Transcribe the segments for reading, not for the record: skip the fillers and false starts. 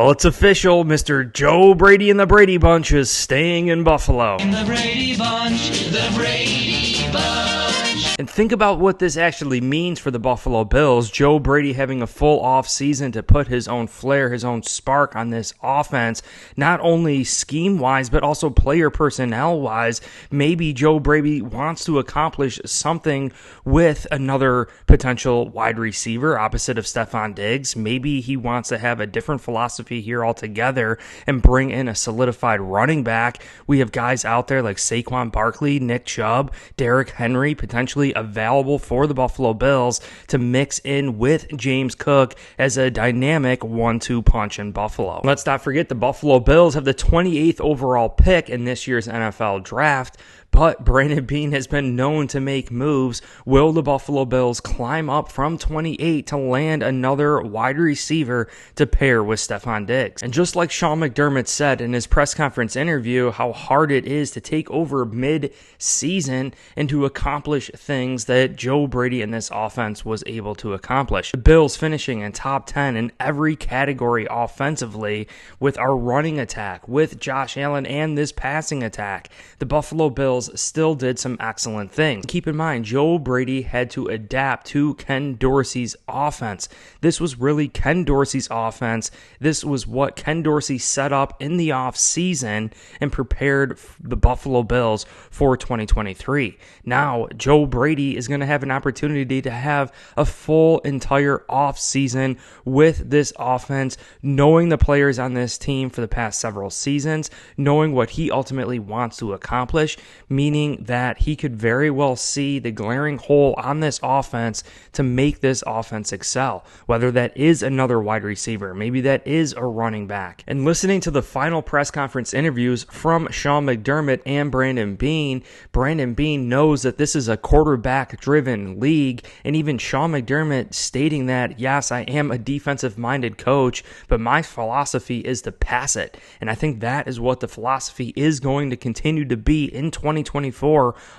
Well, it's official. Mr. Joe Brady and the Brady Bunch is staying in Buffalo. The Brady Bunch, the Brady Bunch. And think about what this actually means for the Buffalo Bills. Joe Brady having a full off season to put his own flair, his own spark on this offense, not only scheme-wise, but also player personnel-wise. Maybe Joe Brady wants to accomplish something with another potential wide receiver opposite of Stefon Diggs. Maybe he wants to have a different philosophy here altogether and bring in a solidified running back. We have guys out there like Saquon Barkley, Nick Chubb, Derrick Henry, potentially available for the Buffalo Bills to mix in with James Cook as a dynamic 1-2 punch in Buffalo. Let's not forget the Buffalo Bills have the 28th overall pick in this year's NFL draft. But Brandon Beane has been known to make moves. Will the Buffalo Bills climb up from 28 to land another wide receiver to pair with Stefon Diggs? And just like Sean McDermott said in his press conference interview, how hard it is to take over mid-season and to accomplish things that Joe Brady and this offense was able to accomplish. The Bills finishing in top 10 in every category offensively with our running attack, with Josh Allen and this passing attack. The Buffalo Bills still did some excellent things. Keep in mind, Joe Brady had to adapt to Ken Dorsey's offense. This was really Ken Dorsey's offense. This was what Ken Dorsey set up in the offseason and prepared the Buffalo Bills for 2023. Now, Joe Brady is going to have an opportunity to have a full entire offseason with this offense, knowing the players on this team for the past several seasons, knowing what he ultimately wants to accomplish, meaning that he could very well see the glaring hole on this offense to make this offense excel, whether that is another wide receiver, maybe that is a running back. And listening to the final press conference interviews from Sean McDermott and Brandon Beane knows that this is a quarterback-driven league, and even Sean McDermott stating that, yes, I am a defensive-minded coach, but my philosophy is to pass it. And I think that is what the philosophy is going to continue to be in 2024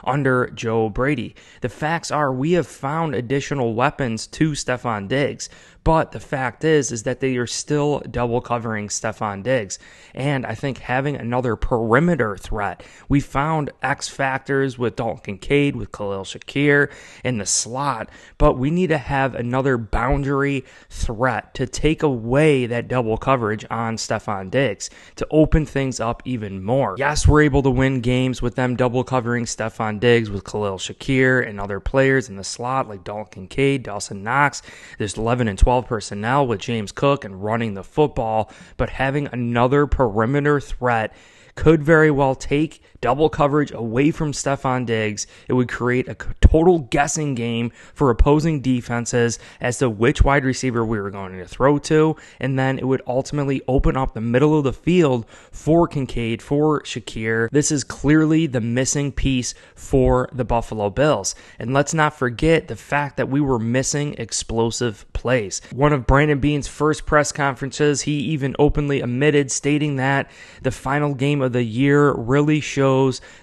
under Joe Brady. The facts are we have found additional weapons to Stefon Diggs, but the fact is that they are still double covering Stefon Diggs. And I think having another perimeter threat, we found X factors with Dalton Kincaid, with Khalil Shakir in the slot, but we need to have another boundary threat to take away that double coverage on Stefon Diggs, to open things up even more. Yes, we're able to win games with them double covering Stefon Diggs with Khalil Shakir and other players in the slot like Dalton Kincaid, Dawson Knox. There's 11 and 12 personnel with James Cook and running the football, but having another perimeter threat could very well take double coverage away from Stefon Diggs. It would create a total guessing game for opposing defenses as to which wide receiver we were going to throw to, and then it would ultimately open up the middle of the field for Kincaid, for Shakir. This is clearly the missing piece for the Buffalo Bills. And let's not forget the fact that we were missing explosive plays. One of Brandon Beane's first press conferences, he even openly admitted, stating that the final game of the year really shows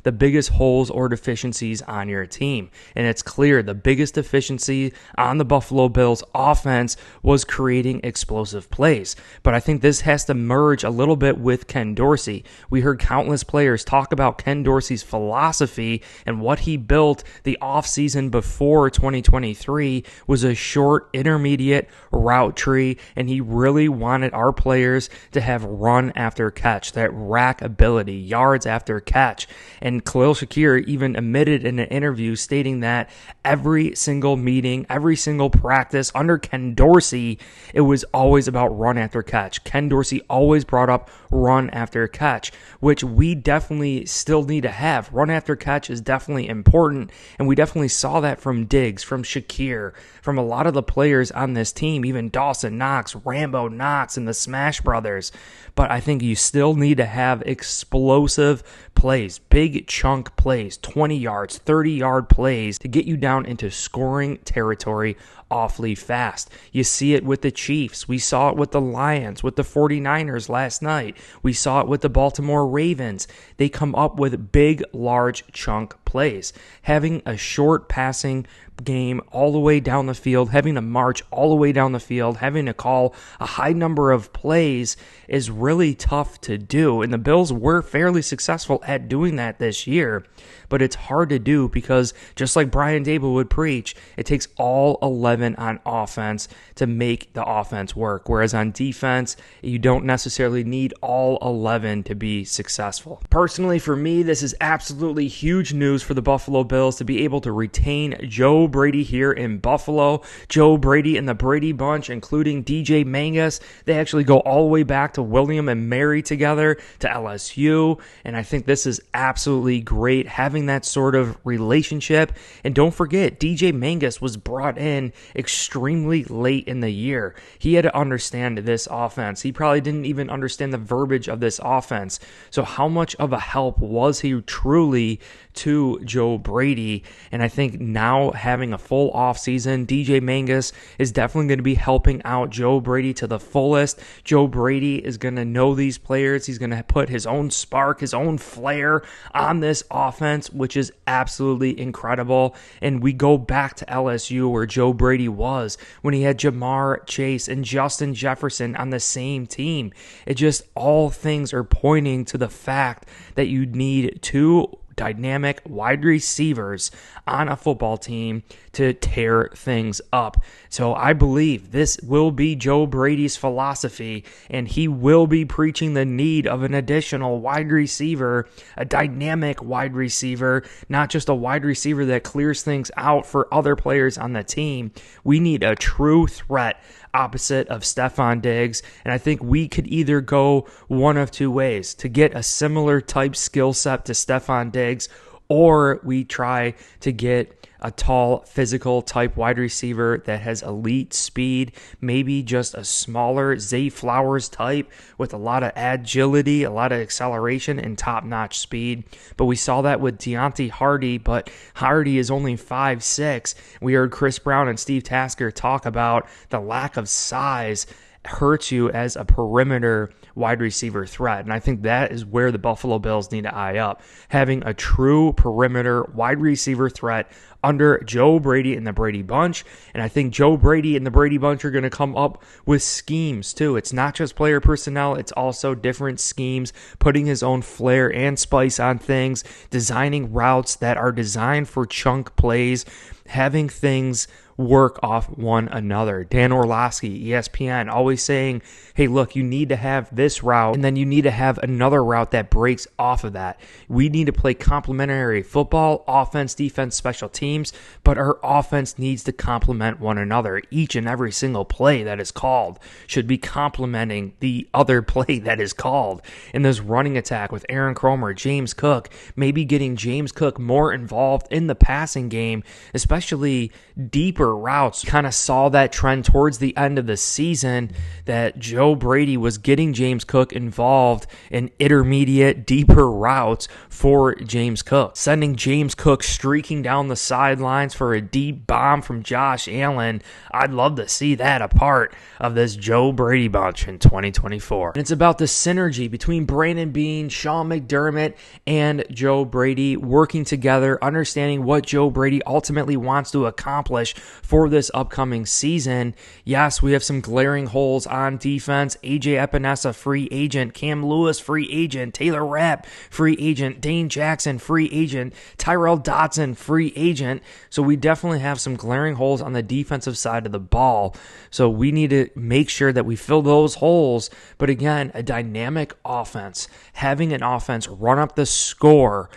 the biggest holes or deficiencies on your team. And it's clear the biggest deficiency on the Buffalo Bills offense was creating explosive plays. But I think this has to merge a little bit with Ken Dorsey. We heard countless players talk about Ken Dorsey's philosophy, and what he built the offseason before 2023 was a short intermediate route tree, and he really wanted our players to have run after catch, that rack ability, yards after catch. And Khalil Shakir even admitted in an interview stating that every single meeting, every single practice under Ken Dorsey, it was always about run after catch. Ken Dorsey always brought up run after catch, which we definitely still need to have. Run after catch is definitely important, and we definitely saw that from Diggs, from Shakir, from a lot of the players on this team, even Dawson Knox, Rambo Knox, and the Smash Brothers. But I think you still need to have explosive plays, big chunk plays, 20 yards, 30-yard plays to get you down into scoring territory awfully fast. You see it with the Chiefs. We saw it with the Lions, with the 49ers last night. We saw it with the Baltimore Ravens. They come up with big, large chunk plays. Having a short passing game all the way down the field, having to march all the way down the field, having to call a high number of plays is really tough to do. And the Bills were fairly successful at doing that this year, but it's hard to do because just like Brian Dable would preach, it takes all 11 on offense to make the offense work. Whereas on defense, you don't necessarily need all 11 to be successful. Personally, for me, this is absolutely huge news for the Buffalo Bills to be able to retain Joe Brady here in Buffalo. Joe Brady and the Brady Bunch, including DJ Mangus, they actually go all the way back to William and Mary together to LSU, and I think this is absolutely great having that sort of relationship. And don't forget, DJ Mangus was brought in extremely late in the year. He had to understand this offense. He probably didn't even understand the verbiage of this offense. So how much of a help was he truly to Joe Brady? And I think now having a full offseason, DJ Mangus is definitely going to be helping out Joe Brady to the fullest. Joe Brady is going to know these players. He's going to put his own spark, his own flair on this offense, which is absolutely incredible. And we go back to LSU where Joe Brady was when he had Jamar Chase and Justin Jefferson on the same team. It just, all things are pointing to the fact that you need two dynamic wide receivers on a football team to tear things up. So I believe this will be Joe Brady's philosophy, and he will be preaching the need of an additional wide receiver, a dynamic wide receiver, not just a wide receiver that clears things out for other players on the team. We need a true threat opposite of Stephon Diggs, and I think we could either go one of two ways: to get a similar type skill set to Stephon Diggs, or we try to get a tall, physical type wide receiver that has elite speed, maybe just a smaller Zay Flowers type with a lot of agility, a lot of acceleration, and top-notch speed. But we saw that with Deontay Hardy, but Hardy is only 5'6". We heard Chris Brown and Steve Tasker talk about the lack of size hurts you as a perimeter wide receiver threat. And I think that is where the Buffalo Bills need to eye up. Having a true perimeter wide receiver threat under Joe Brady and the Brady Bunch. And I think Joe Brady and the Brady Bunch are going to come up with schemes too. It's not just player personnel, it's also different schemes, putting his own flair and spice on things, designing routes that are designed for chunk plays, having things work off one another. Dan Orlovsky, ESPN, always saying, hey, look, you need to have this route, and then you need to have another route that breaks off of that. We need to play complementary football, offense, defense, special teams, but our offense needs to complement one another. Each and every single play that is called should be complementing the other play that is called. In this running attack with Aaron Cromer, James Cook, maybe getting James Cook more involved in the passing game, especially deeper routes. Kind of saw that trend towards the end of the season that Joe Brady was getting James Cook involved in intermediate, deeper routes for James Cook, sending James Cook streaking down the sidelines for a deep bomb from Josh Allen. I'd love to see that a part of this Joe Brady bunch in 2024. And it's about the synergy between Brandon Beane, Sean McDermott, and Joe Brady working together, understanding what Joe Brady ultimately wants to accomplish for this upcoming season. Yes, we have some glaring holes on defense. AJ Epinesa, free agent. Cam Lewis, free agent. Taylor Rapp, free agent. Dane Jackson, free agent. Tyrell Dodson, free agent. So we definitely have some glaring holes on the defensive side of the ball. So we need to make sure that we fill those holes. But again, a dynamic offense, having an offense run up the score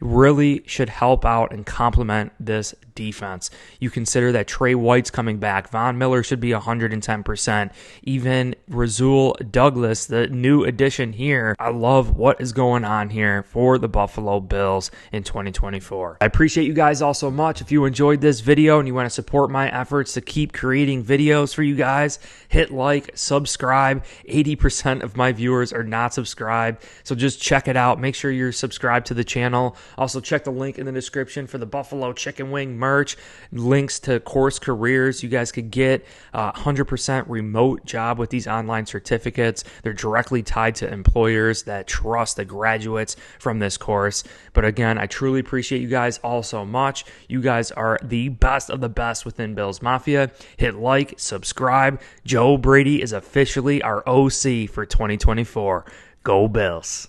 really should help out and complement this defense. You consider that Trey White's coming back. Von Miller should be 110%. Even Rasul Douglas, the new addition here. I love what is going on here for the Buffalo Bills in 2024. I appreciate you guys all so much. If you enjoyed this video and you want to support my efforts to keep creating videos for you guys, hit like, subscribe. 80% of my viewers are not subscribed, so just check it out. Make sure you're subscribed to the channel. Also, check the link in the description for the Buffalo Chicken Wing merch, links to course careers. You guys could get a 100% remote job with these online certificates. They're directly tied to employers that trust the graduates from this course. But again, I truly appreciate you guys all so much. You guys are the best of the best within Bills Mafia. Hit like, subscribe. Joe Brady is officially our OC for 2024. Go Bills.